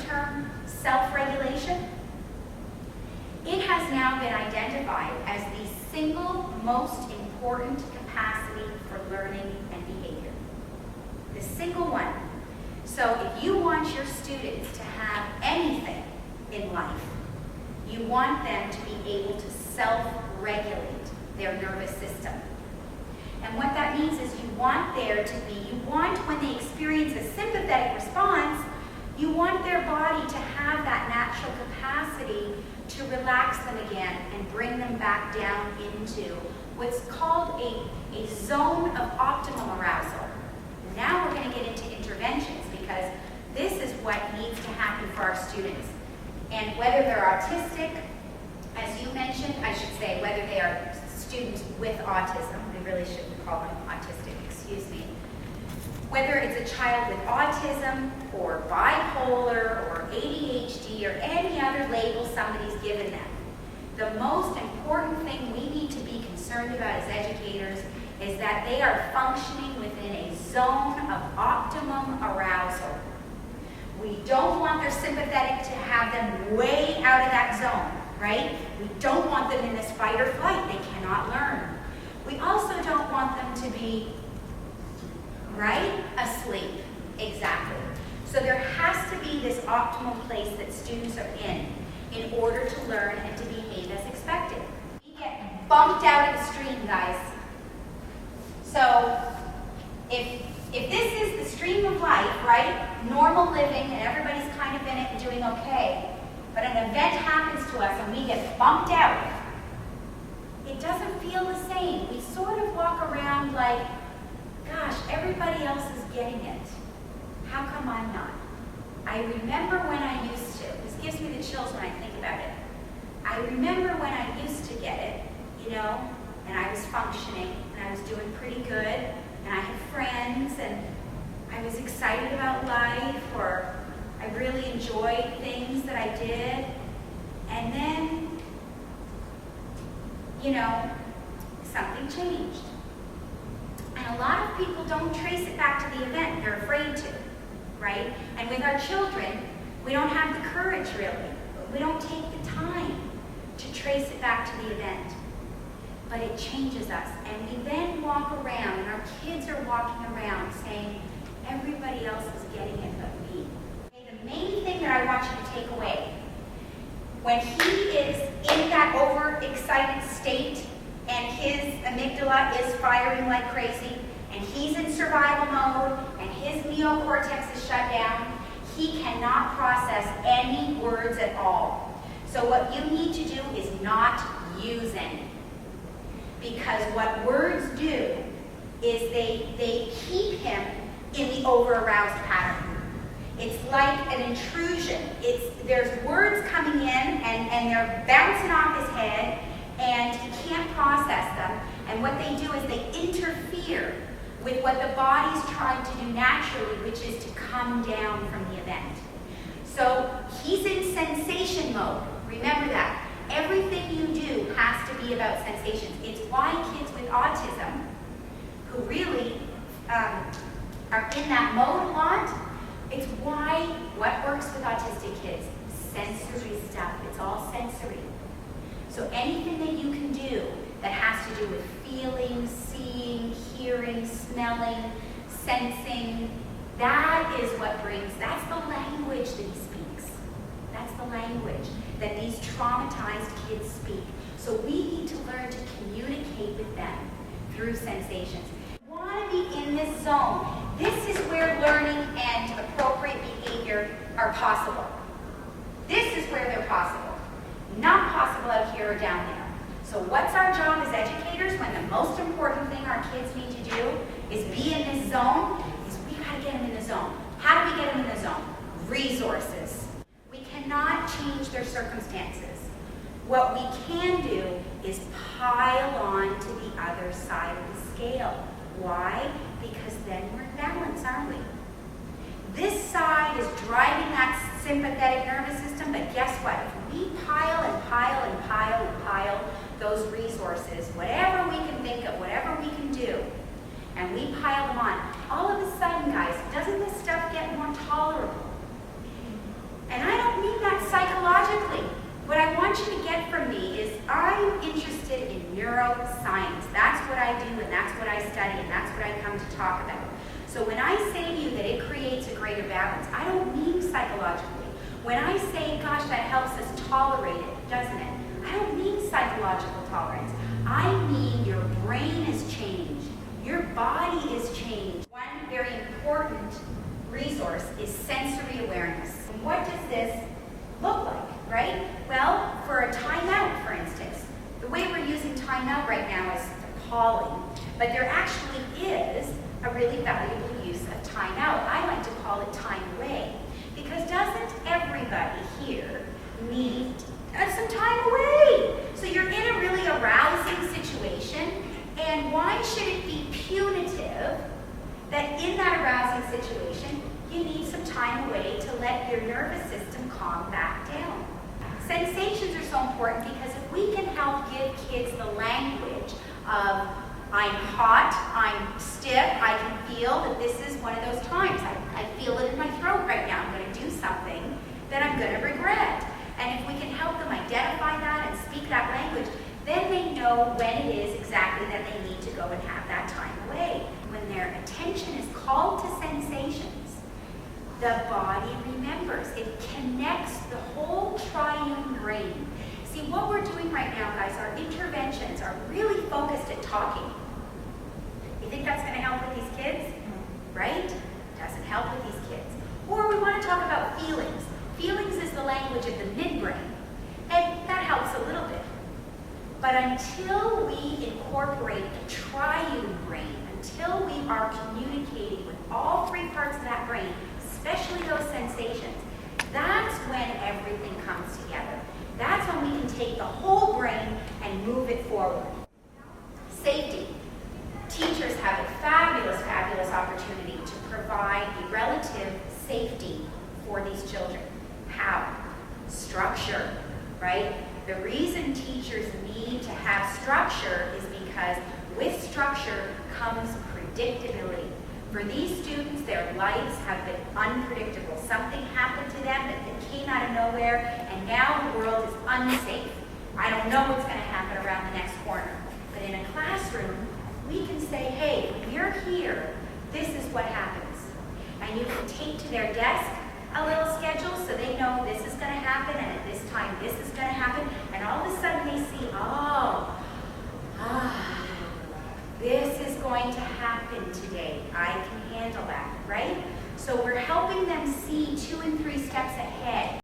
term self-regulation? It has now been identified as the single most important capacity for learning and behavior. The single one. So if you want your students to have anything in life, you want them to be able to self-regulate their nervous system. And what that means is you want when they experience a sympathetic response, you want their body to have that natural capacity to relax them again and bring them back down into what's called a zone of optimal arousal. Now we're going to get into interventions because this is what needs to happen for our students. And whether they're autistic, as you mentioned, I should say, whether they are students with autism, we really shouldn't call them autistic, excuse me. Whether it's a child with autism or bipolar or ADHD or any other label somebody's given them, the most important thing we need to be concerned about as educators is that they are functioning within a zone of optimum arousal. We don't want their sympathetic to have them way out of that zone, right? We don't want them in this fight or flight. They cannot learn. We also don't want them to be, right, asleep. Exactly. So there has to be this optimal place that students are in order to learn and to behave as expected. We get bumped out of the stream, guys. So if this is the stream of life, right, normal living, and everybody's kind of in it and doing okay, but an event happens to us and we get bumped out, it doesn't feel the same. We sort of walk around like, gosh, everybody else is getting it. How come I'm not? I remember when I used to. This gives me the chills when I think about it. I remember when I used to get it, and I was functioning, and I was doing pretty good, and I had friends, and I was excited about life, or I really enjoyed things that I did. And then, something changed. And a lot of people don't trace it back to the event. They're afraid to, right? And with our children, we don't have the courage, really. We don't take the time to trace it back to the event. But it changes us. And we then walk around, and our kids are walking around saying, everybody else is getting it but me. Okay, the main thing that I want you to take away, when he is in that overexcited state and his amygdala is firing like crazy, and he's in survival mode, and his neocortex is shut down, he cannot process any words at all. So what you need to do is not use any. Because what words do is they keep him in the over-aroused pattern. It's like an intrusion. There's words coming in and they're bouncing off his head and he can't process them. And what they do is they interfere with what the body's trying to do naturally, which is to come down from the event. So he's in sensation mode. Remember that. Everything you do has to be about sensations. It's why kids with autism, who really are in that mode a lot, it's why what works with autistic kids? Sensory stuff. It's all sensory. So anything that you can do that has to do with feeling, seeing, hearing, smelling, sensing, that is what brings, that's the language that he speaks. That's the language that these traumatized kids speak. So we need to learn to communicate with them through sensations. You want to be in this zone. This is where learning and appropriate behavior are possible. This is where they're possible. Not possible out here or down there. So what's our job as educators when the most important thing our kids need to do is be in this zone? Is we got to get them in the zone. How do we get them in the zone? Resources. We cannot change their circumstances. What we can do is pile on to the other side of the scale. Why? Because then we're in balance, aren't we? This side is driving that sympathetic nervous system, but guess what? If we pile and pile and pile and pile those resources, whatever we can think of, whatever we can do, and we pile them on, all of a sudden, guys, doesn't this stuff get more tolerable? And want you to get from me is I'm interested in neuroscience. That's what I do, and that's what I study, and that's what I come to talk about. So when I say to you that it creates a greater balance, I don't mean psychologically. When I say, gosh, that helps us tolerate it, doesn't it? I don't mean psychological tolerance. I mean your brain is changed. Your body is changed. One very important resource is sensory awareness. And what does this look like, right? Well, for a timeout, for instance, the way we're using timeout right now is appalling, but there actually is a really valuable use of timeout. I like to call it time away, because doesn't everybody here need some time away? So you're in a really arousing situation, and why should it be punitive that in that arousing situation you need some time away to let your nervous system calm back down? Sensations are so important because if we can help give kids the language of I'm hot, I'm stiff, I can feel that this is one of those times. I feel it in my throat right now. I'm going to do something that I'm going to regret. And if we can help them identify that and speak that language, then they know when it is exactly that they need to go and have that time away. When their attention is called to sensations, the body remembers. It connects the whole triune brain. See, what we're doing right now, guys, our interventions are really focused at talking. You think that's going to help with these kids? Right? Doesn't help with these kids. Or we want to talk about feelings. Feelings is the language of the midbrain, and that helps a little bit. But until we incorporate the triune brain, until we are communicating with all three parts of that brain, especially those sensations, that's when everything comes together. That's when we can take the whole brain and move it forward. Safety. Teachers have a fabulous, fabulous opportunity to provide a relative safety for these children. How? Structure, right? The reason teachers need to have structure is because with structure comes predictability. For these students, their lives have been unpredictable. Something happened to them that came out of nowhere, and now the world is unsafe. I don't know what's going to happen around the next corner. But in a classroom, we can say, hey, when you're here, this is what happens. And you can take to their desk a little schedule so they know this is going to happen, and at this time this is going to happen, and all of a sudden they see, this is going to happen today. I can handle that, right? So we're helping them see 2 and 3 steps ahead.